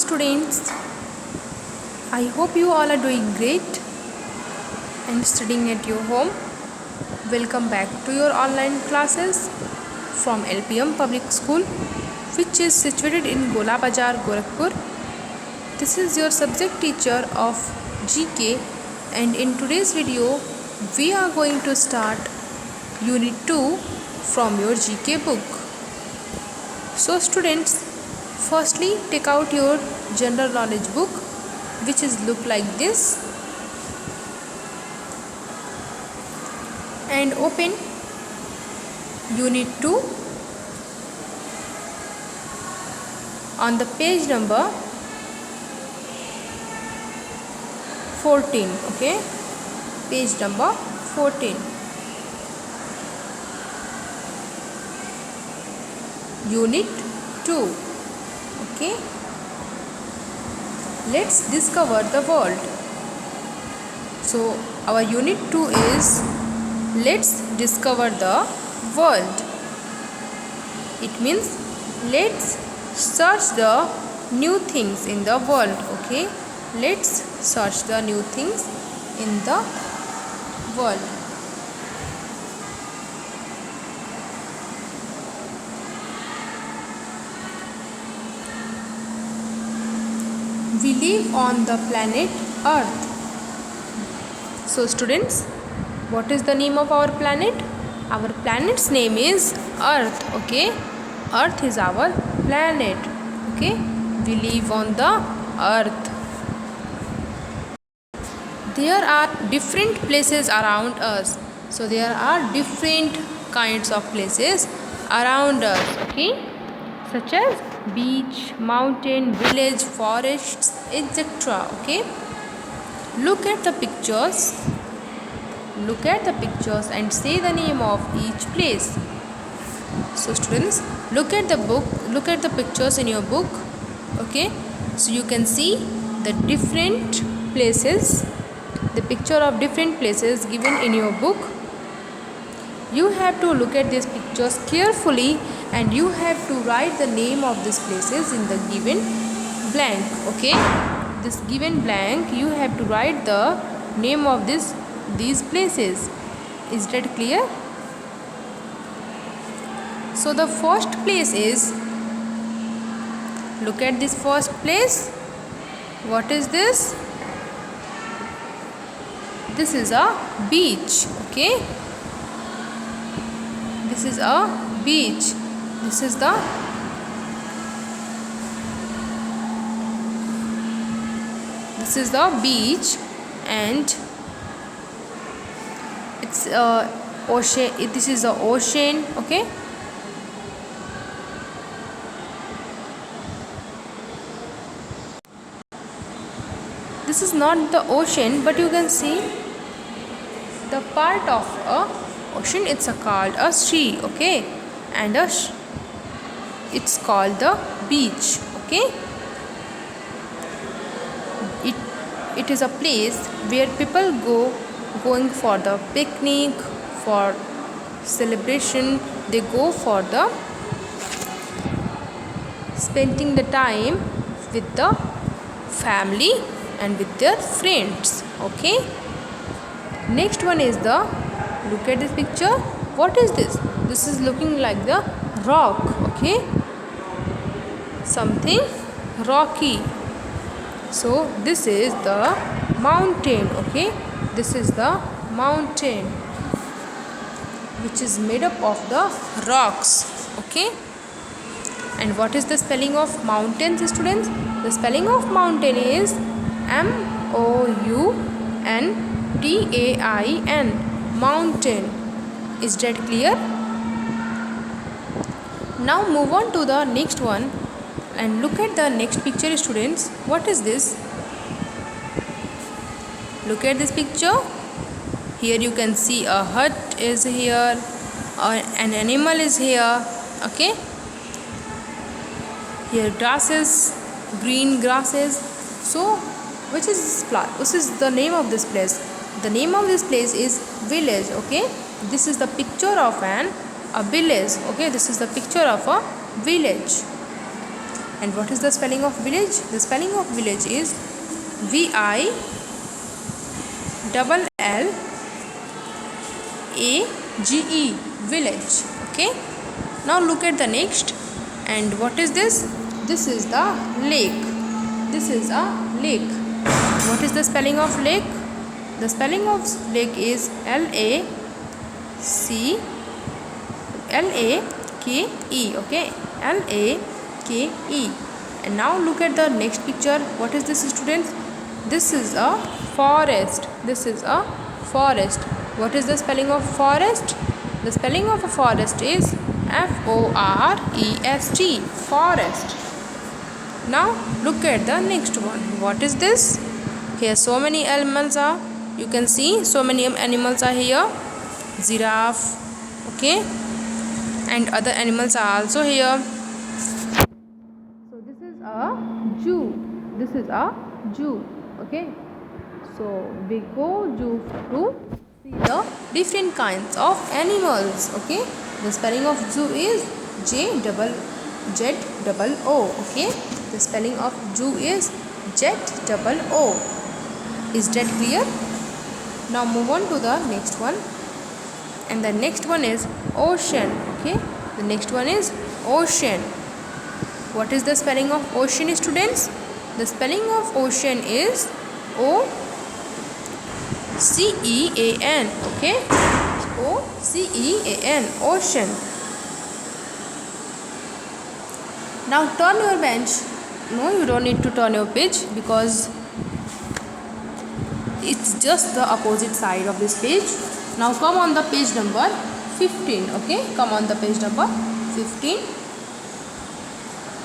students, I hope you all are doing great and studying at your home. Welcome back to your online classes from LPM Public School, which is situated in Gola Bazar, Gorakhpur. This is your subject teacher of GK, and in today's video we are going to start Unit 2 from your GK book. So students, firstly take out your general knowledge book, which is look like this, and open Unit 2 on the page number 14. Okay, page number 14. Unit 2. Okay, let's discover the world. So our Unit 2 is let's discover the world. It means let's search the new things in the world. Okay, let's search the new things in the world. We live on the planet Earth. So students, what is the name of our planet? Our planet's name is Earth. Okay, Earth is our planet. Okay, we live on the Earth. There are different places around us. So there are different kinds of places around us. Okay, such as beach, mountain, village, forests, etc. Okay, look at the pictures. Look at the pictures and say the name of each place. So students, look at the book, look at the pictures in your book. Okay, so you can see the different places, the picture of different places given in your book. You have to look at these pictures carefully and you have to write the name of these places in the given blank. Okay, this given blank you have to write the name of these places. Is that clear? So the first place is, look at this first place. What is this? This is a beach. Okay, this is a beach. This is the beach, and it's ocean. This is the ocean. Okay, this is not the ocean, but you can see the part of a ocean. It's called a sea. Okay, and it's called the beach. Okay, it is a place where people going for the picnic, for celebration. They go for the spending the time with the family and with their friends. Okay, next one is the, look at this picture. What is this? This is looking like the rock. Okay, something rocky. So this is the mountain. Okay, this is the mountain which is made up of the rocks. Okay, and what is the spelling of mountains, students? The spelling of mountain is MOUNTAIN, mountain. Is that clear? Now move on to the next one and look at the next picture, students. What is this? Look at this picture. Here you can see a hut is here, an animal is here. Okay, here grasses, green grasses. So which is this place? This is the name of this place. The name of this place is village. Okay, this is the picture of a village. Okay, this is the picture of a village. And what is the spelling of village? The spelling of village is VILLLAGE. Village. Okay. Now look at the next. And what is this? This is the lake. This is a lake. What is the spelling of lake? The spelling of lake is LAKE. Okay, LAKE. And now look at the next picture. What is this, students? This is a forest. This is a forest. What is the spelling of forest? The spelling of a forest is FOREST. Forest. Now look at the next one. What is this? Here so many animals are. You can see so many animals are here. Giraffe. Okay. And other animals are also here. So this is a zoo. This is a zoo. Okay. So we go zoo to see the different kinds of animals. Okay. The spelling of zoo is ZOO. Okay. The spelling of zoo is ZOO. Is that clear? Now move on to the next one. And the next one is ocean. Okay. The next one is ocean. What is the spelling of ocean, students? The spelling of ocean is OCEAN. Okay. OCEAN. Ocean. Now turn your bench. No, you don't need to turn your page because it's just the opposite side of this page. Now come on the page number 15. Okay, come on the page number 15.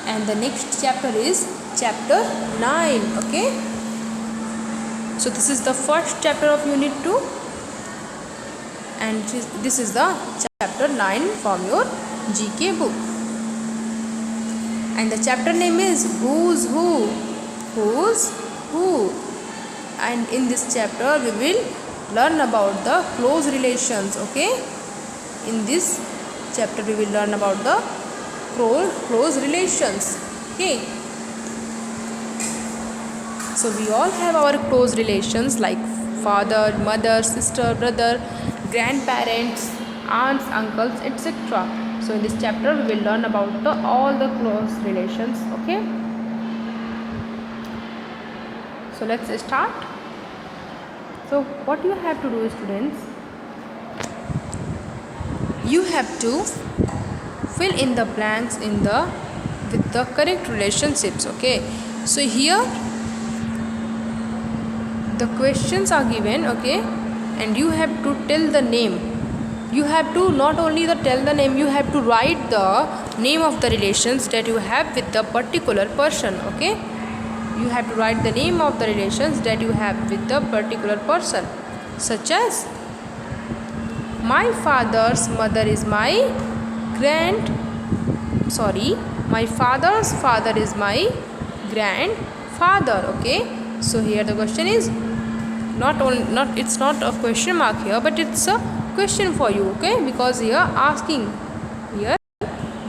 And the next chapter is chapter 9. Okay. So this is the first chapter of unit 2. And this is the chapter 9 from your GK book. And the chapter name is Who's Who. Who's Who. And in this chapter we will learn about the close relations. Okay. In this chapter we will learn about the close relations. Okay. So we all have our close relations like father, mother, sister, brother, grandparents, aunts, uncles, etc. So in this chapter we will learn about all the close relations. Okay. So let's start. So what you have to do, students, you have to fill in the blanks with the correct relationships. Okay. So here the questions are given. Okay. And you have to tell the name. You have to not only tell the name, you have to write the name of the relations that you have with the particular person. Okay. You have to write the name of the relations that you have with the particular person, such as my father's mother is my my father's father is my grandfather. Okay. So here the question is it's not a question mark here, but it's a question for you. Okay, because here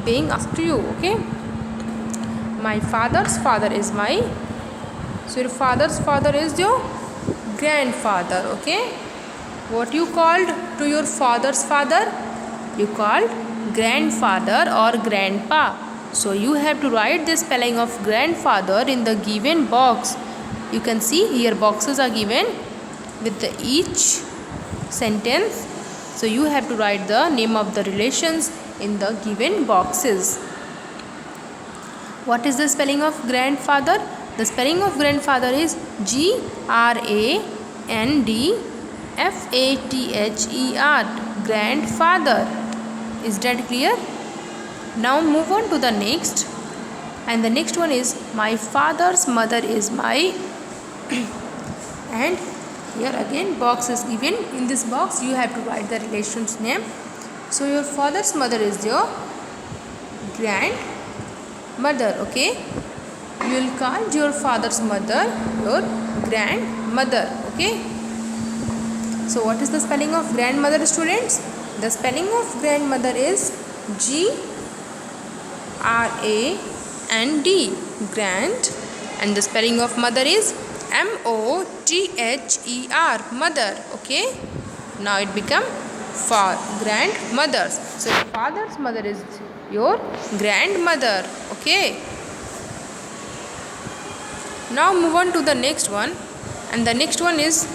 being asked to you. Okay. My father's father is my, so your father's father is your grandfather. Okay. What you called to your father's father? You called grandfather or grandpa. So you have to write the spelling of grandfather in the given box. You can see here boxes are given with each sentence. So you have to write the name of the relations in the given boxes. What is the spelling of grandfather? The spelling of grandfather is GRANDFATHER. Grandfather. Is that clear? Now move on to the next. And the next one is my father's mother is my and here again box is given. In this box you have to write the relation's name. So your father's mother is your grandmother. Okay. You will call your father's mother your grandmother. Okay. So what is the spelling of grandmother, students? The spelling of grandmother is GRANDMOTHER. and D, grand. And the spelling of mother is M-O-T-H-E-R, mother. Okay, now it become grandmothers. So your father's mother is your grandmother. Okay, now move on to the next one, and the next one is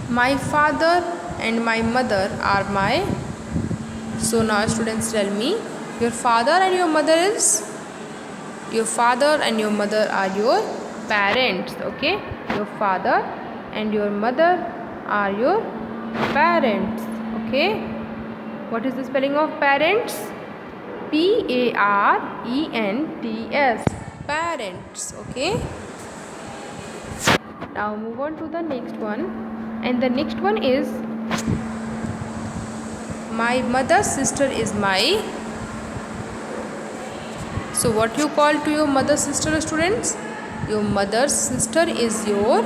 my father and my mother are my. So now students tell me, your father and your mother is, your father and your mother are your parents. Okay, your father and your mother are your parents. Okay, what is the spelling of parents? P-A-R-E-N-T-S, parents. Okay, now move on to the next one, and the next one is my mother's sister is my. So what you call to your mother's sister, students? Your mother's sister is your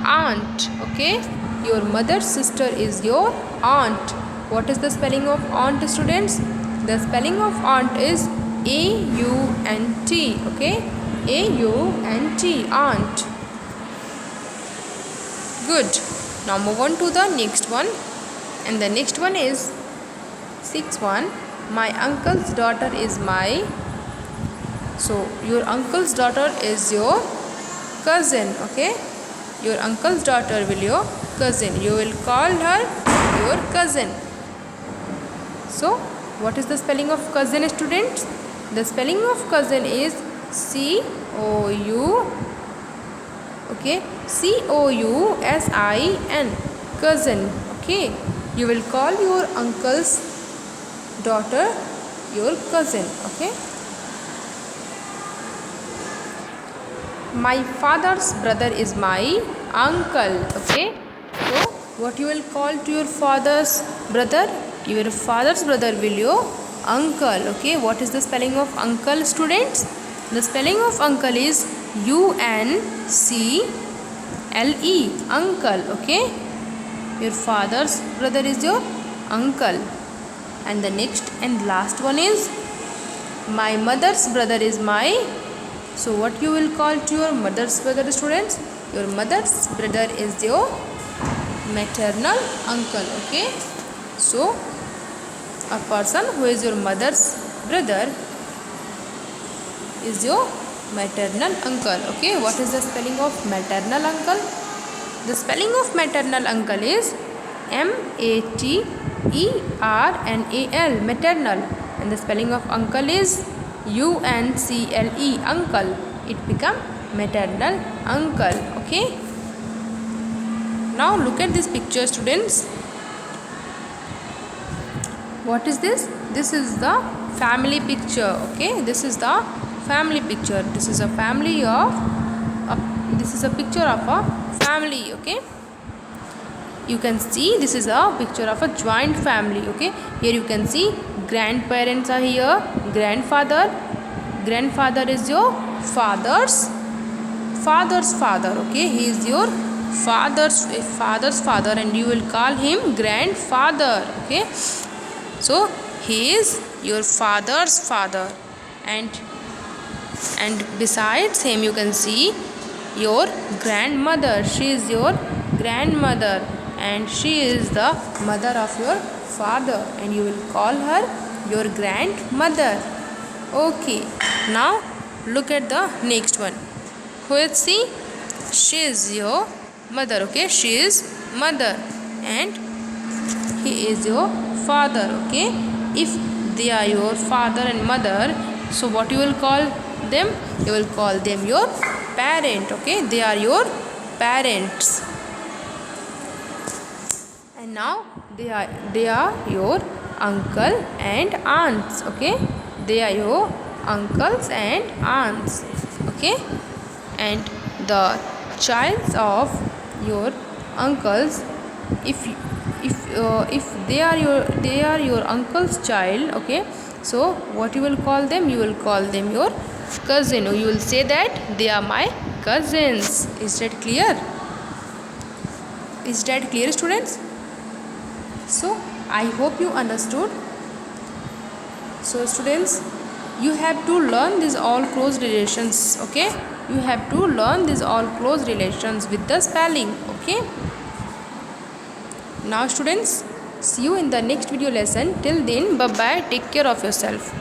aunt. Okay, your mother's sister is your aunt. What is the spelling of aunt, students? The spelling of aunt is A-U-N-T. Okay, A-U-N-T, aunt. Good. Now move on to the next one, and the next one is 6th one. My uncle's daughter is my. So your uncle's daughter is your cousin. Okay, your uncle's daughter will your cousin. You will call her your cousin. So what is the spelling of cousin, students? The spelling of cousin is C-O-U. Okay, C-O-U-S-I-N, cousin. Okay, you will call your uncle's daughter your cousin. Okay, my father's brother is my uncle. Okay, so what you will call to your father's brother? Your father's brother will your uncle. Okay, what is the spelling of uncle, students? The spelling of uncle is U-N-C-L-E, uncle. Okay, your father's brother is your uncle. And the next and last one is my mother's brother is my. So what you will call to your mother's brother, students? Your mother's brother is your maternal uncle. Okay, so a person who is your mother's brother is your maternal uncle. Okay, what is the spelling of maternal uncle? The spelling of maternal uncle is M-A-T-E-R-N-A-L, maternal. And the spelling of uncle is U-N-C-L-E, uncle. It become maternal uncle. Okay, now look at this picture, students. What is this? This is the family picture. Okay, this is the family picture. This is a family of this is a picture of a family. Okay, you can see this is a picture of a joint family. Okay, here you can see grandparents are here, grandfather is your father's father. Okay, he is your father's father, and you will call him grandfather. Okay, so he is your father's father, and besides him you can see your grandmother. She is your grandmother, and she is the mother of your father, and you will call her your grandmother. Okay, now look at the next one. Who is she? She is your mother. Okay, she is mother, and he is your father. Okay, if they are your father and mother, so what you will call them? You will call them your parent. Okay, they are your parents. And now they are your uncle and aunts. Okay, they are your uncles and aunts. Okay, and the child of your uncles, if they are your uncle's child. Okay, so what you will call them? You will call them your cousin, or you will say that they are my cousins. Is that clear? Is that clear, students? So I hope you understood. So students, you have to learn these all close relations. Okay, you have to learn these all close relations with the spelling. Okay, now students, see you in the next video lesson. Till then, bye bye, take care of yourself.